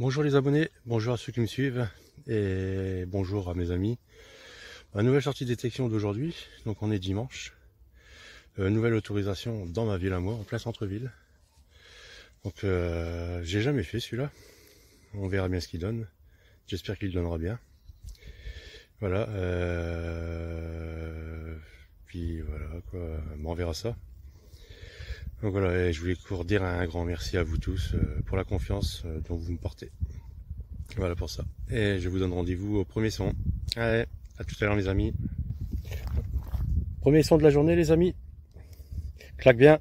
Bonjour les abonnés, bonjour à ceux qui me suivent et bonjour à mes amis. Nouvelle sortie de détection d'aujourd'hui, donc on est dimanche. Nouvelle autorisation dans ma ville à moi, en plein centre-ville. Donc j'ai jamais fait celui-là. On verra bien ce qu'il donne. J'espère qu'il donnera bien. Voilà. Puis voilà quoi, on verra ça. Donc voilà, et je voulais vous dire un grand merci à vous tous pour la confiance dont vous me portez. Voilà pour ça. Et je vous donne rendez-vous au premier son. Allez, à tout à l'heure les amis. Premier son de la journée les amis. Claque bien.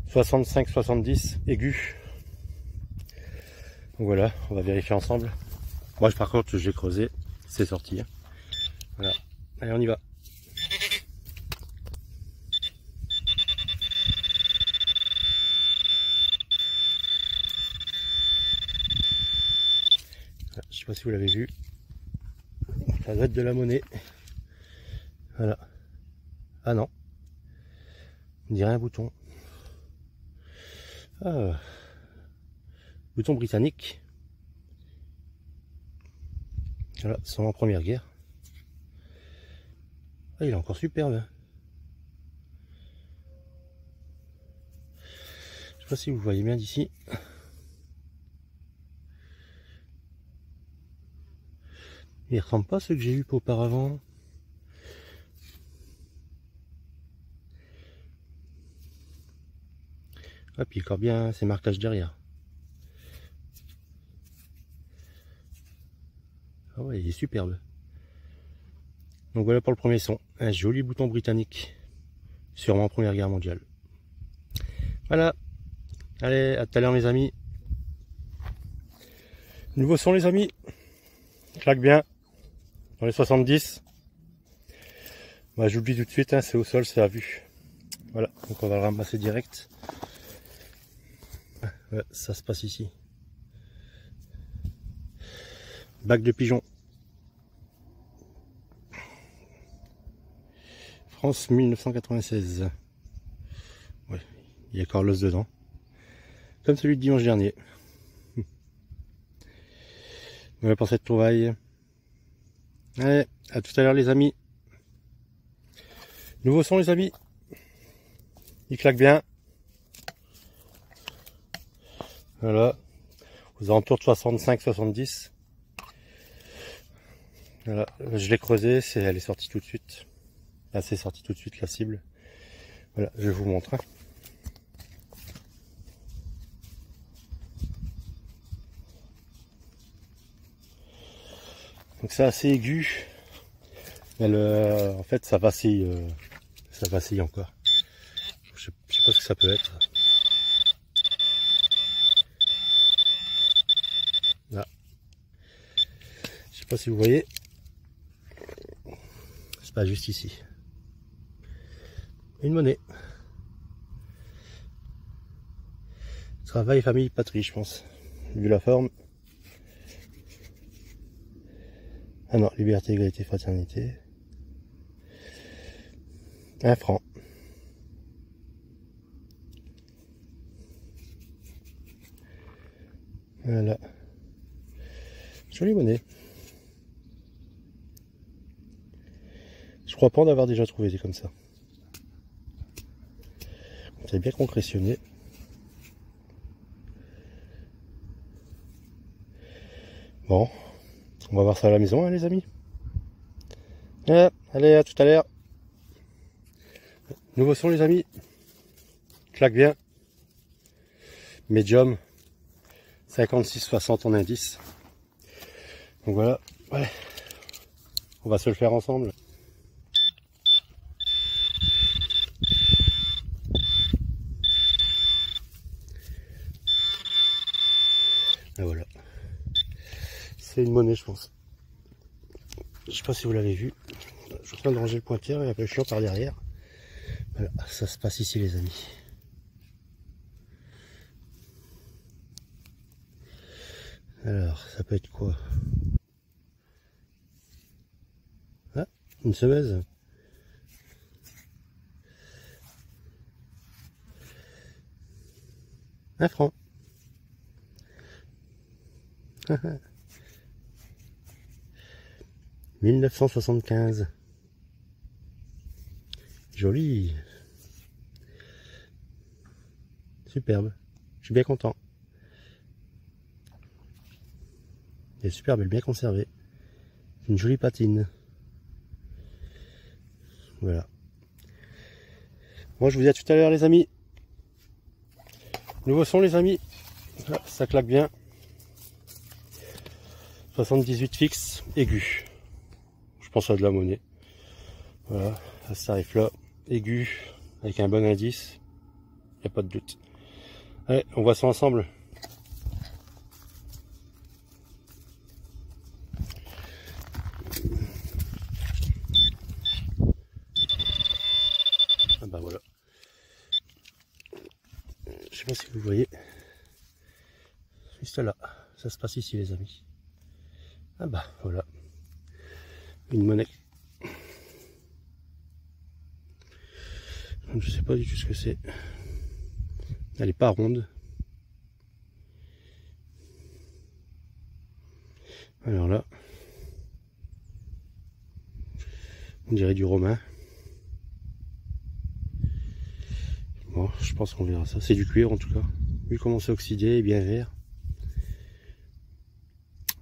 65-70 aigu. Donc voilà, on va vérifier ensemble. Moi par contre j'ai creusé, c'est sorti. Voilà. Allez on y va. Je sais pas si vous l'avez vu. Ça doit être de la monnaie. Voilà. Ah non. On dirait un bouton. Ah. Bouton britannique. Voilà, c'est en première guerre. Ah, il est encore superbe. Je sais pas si vous voyez bien d'ici. Il ressemble pas à ceux que j'ai eu auparavant. Ah, puis encore bien ces marquages derrière. Ah ouais, il est superbe. Donc voilà pour le premier son. Un joli bouton britannique. Sûrement Première Guerre mondiale. Voilà. Allez, à tout à l'heure mes amis. Nouveau son les amis. Claque bien. Dans les 70. Bah, je vous le dis tout de suite, hein, c'est au sol, c'est à vue. Voilà, donc on va le ramasser direct. Ouais, ça se passe ici. Bac de pigeon. France 1996. Ouais, il y a encore l'os dedans. Comme celui de dimanche dernier. Voilà pour cette trouvaille. Allez, à tout à l'heure les amis. Nouveau son les amis. Il claque bien. Voilà. Aux alentours de 65-70. Voilà. Je l'ai creusé, elle est sortie tout de suite. Là c'est sorti tout de suite la cible. Voilà, je vous montre. Donc c'est assez aigu. En fait ça vacille encore. Je sais pas ce que ça peut être. Là. Je sais pas si vous voyez. C'est pas juste ici. Une monnaie. Travail, famille, patrie, je pense. Vu la forme. Ah non, liberté, égalité, fraternité. 1 franc. Voilà. Jolie monnaie. Je crois pas en avoir déjà trouvé des comme ça. C'est bien concrétionné. Bon, on va voir ça à la maison, hein, les amis. Ah, allez, à tout à l'heure. Nouveau son, les amis. Claque bien. Medium. 56-60 en indice. Donc voilà. Ouais. On va se le faire ensemble. Et voilà. C'est une monnaie, je pense. Je sais pas si vous l'avez vu. Je suis en train de ranger le pointeur et un peu chiant par derrière. Voilà, ça se passe ici, les amis. Alors, ça peut être quoi? Ah, une semeuse. 1 franc. 1975. Joli. Superbe. Je suis bien content. Elle est superbe, elle est bien conservée. Une jolie patine. Voilà. Moi je vous dis à tout à l'heure les amis. Nouveau son les amis. Ah, ça claque bien. 78 fixe, aigu. Je pense à de la monnaie. Voilà, ça arrive là. Aigu, avec un bon indice. Il n'y a pas de doute. Allez, on voit ça ensemble. Ah bah voilà. Je sais pas si vous voyez. Juste là. Ça se passe ici les amis. Ah bah voilà. Une monnaie. Je sais pas du tout ce que c'est. Elle est pas ronde. Alors là. On dirait du romain. Bon, je pense qu'on verra ça. C'est du cuir en tout cas. Vu comment c'est oxydé et bien vert.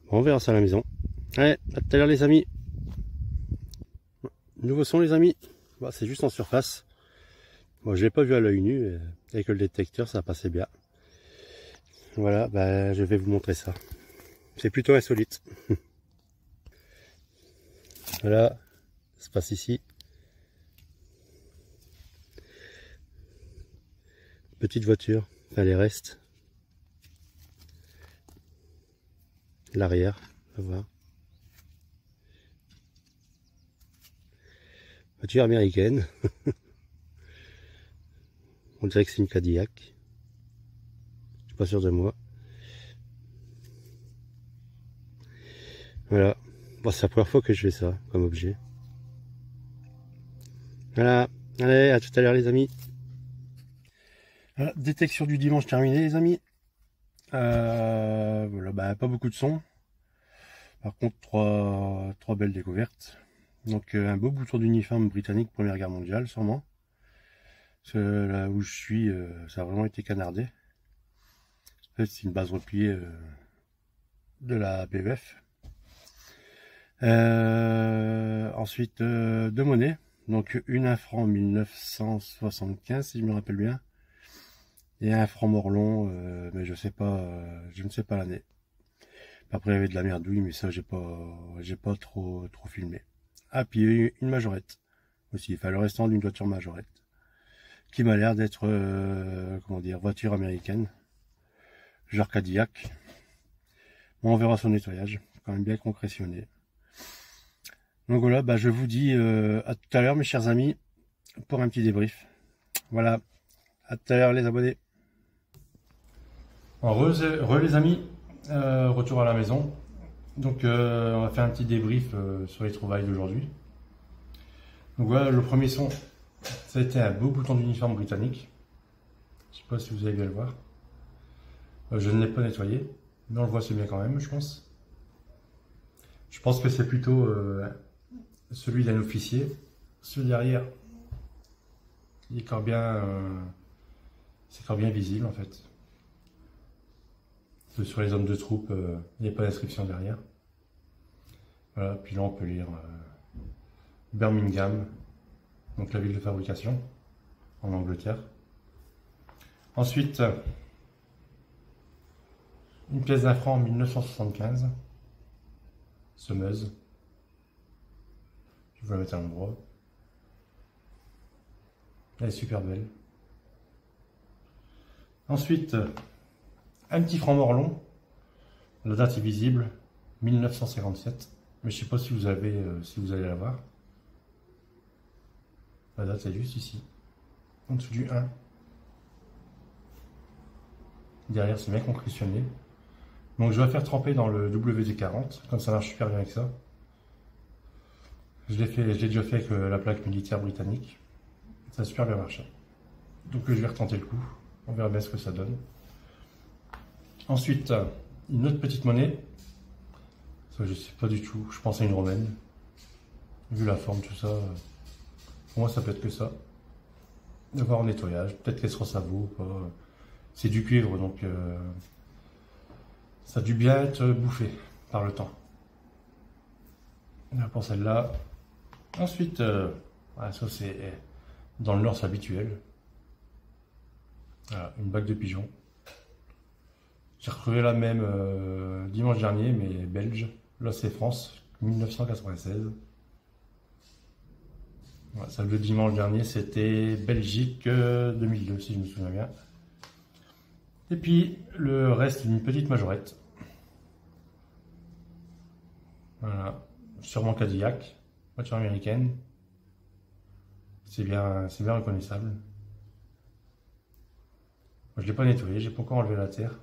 Bon, on verra ça à la maison. Allez, à tout à l'heure les amis. Nouveau son les amis. Bon, c'est juste en surface. Bon, je l'ai pas vu à l'œil nu. Avec le détecteur, ça passait bien. Voilà, bah, je vais vous montrer ça. C'est plutôt insolite. Voilà, ça se passe ici. Petite voiture, enfin les restes. L'arrière, on va voir. Voiture américaine. On dirait que c'est une Cadillac. Je suis pas sûr de moi. Voilà. Bon, c'est la première fois que je fais ça comme objet. Voilà. Allez, à tout à l'heure les amis. Voilà, détection du dimanche terminée les amis. Voilà, bah, pas beaucoup de son. Par contre, trois belles découvertes. Donc un beau bouton d'uniforme britannique Première Guerre mondiale sûrement. Parce que là où je suis, ça a vraiment été canardé. En fait, c'est une base repliée de la BVF. Ensuite, deux monnaies. Donc une 1 franc 1975 si je me rappelle bien. Et un franc morlon, mais je sais pas, je ne sais pas l'année. Après il y avait de la merdouille, mais ça j'ai pas trop filmé. Ah puis une majorette aussi, enfin le restant d'une voiture majorette. Qui m'a l'air d'être, comment dire, voiture américaine. Genre Cadillac. Bon, on verra son nettoyage, quand même bien concrétionné. Donc voilà, bah, je vous dis à tout à l'heure mes chers amis, pour un petit débrief. Voilà, à tout à l'heure les abonnés. Re les amis, retour à la maison. Donc on va faire un petit débrief sur les trouvailles d'aujourd'hui. Donc voilà, le premier son, c'était un beau bouton d'uniforme britannique. Je sais pas si vous allez bien le voir. Je ne l'ai pas nettoyé, mais on le voit assez bien quand même, je pense. Je pense que c'est plutôt celui d'un officier. Celui derrière, il est encore bien, c'est encore bien visible en fait. Sur les hommes de troupe, il n'y a pas d'inscription derrière. Voilà, puis là on peut lire Birmingham, donc la ville de fabrication en Angleterre. Ensuite, une pièce d'un franc en 1975, semeuse. Je vais la mettre à l'endroit. Elle est super belle. Ensuite, un petit franc morlon. La date est visible, 1957. Mais je ne sais pas si vous allez la voir. La date est juste ici, en dessous du 1. Derrière, c'est bien concrétionné. Donc je vais la faire tremper dans le WD-40, comme ça marche super bien avec ça. Je l'ai déjà fait avec la plaque militaire britannique. Ça a super bien marché. Donc je vais retenter le coup. On verra bien ce que ça donne. Ensuite, une autre petite monnaie. Ça, je sais pas du tout. Je pense à une romaine. Vu la forme, tout ça. Pour moi, ça peut être que ça. De voir au nettoyage. Peut-être qu'elle sera savoure ou pas. C'est du cuivre, donc ça a dû bien être bouffé par le temps. Là, pour celle-là. Ensuite, ça c'est dans le Nord, c'est habituel. Voilà, une bague de pigeons. J'ai retrouvé la même dimanche dernier, mais belge. Là, c'est France, 1996. Voilà, celle de dimanche dernier, c'était Belgique 2002, si je me souviens bien. Et puis, le reste, une petite majorette. Voilà, sûrement Cadillac, voiture américaine. C'est bien reconnaissable. Moi, je ne l'ai pas nettoyé, j'ai pas encore enlevé la terre.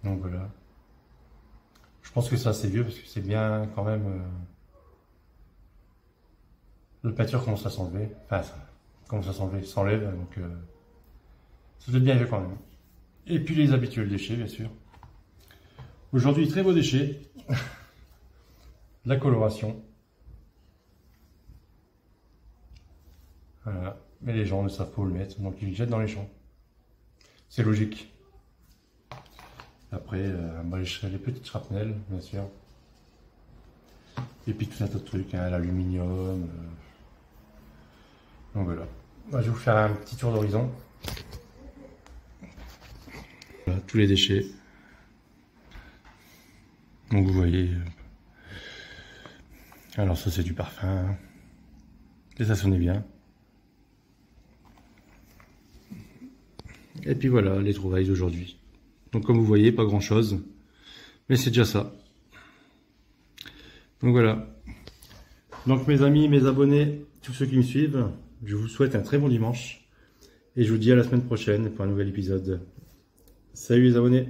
Donc voilà. Je pense que c'est assez vieux parce que c'est bien quand même. Le peinture commence à s'enlever. Enfin, ça commence à s'enlever, s'enlève. Donc ça doit être bien vieux quand même. Et puis les habituels déchets, bien sûr. Aujourd'hui, très beau déchet. La coloration. Voilà. Mais les gens ne savent pas où le mettre, donc ils le jettent dans les champs. C'est logique. Après, moi, je ferai les petites shrapnels, bien sûr. Et puis tout un tas de trucs, hein, l'aluminium. Donc voilà. Moi, je vais vous faire un petit tour d'horizon. Voilà, tous les déchets. Donc vous voyez. Alors ça c'est du parfum. Et ça sonnait bien. Et puis voilà, les trouvailles d'aujourd'hui. Donc comme vous voyez, pas grand chose. Mais c'est déjà ça. Donc voilà. Donc mes amis, mes abonnés, tous ceux qui me suivent, je vous souhaite un très bon dimanche. Et je vous dis à la semaine prochaine pour un nouvel épisode. Salut les abonnés!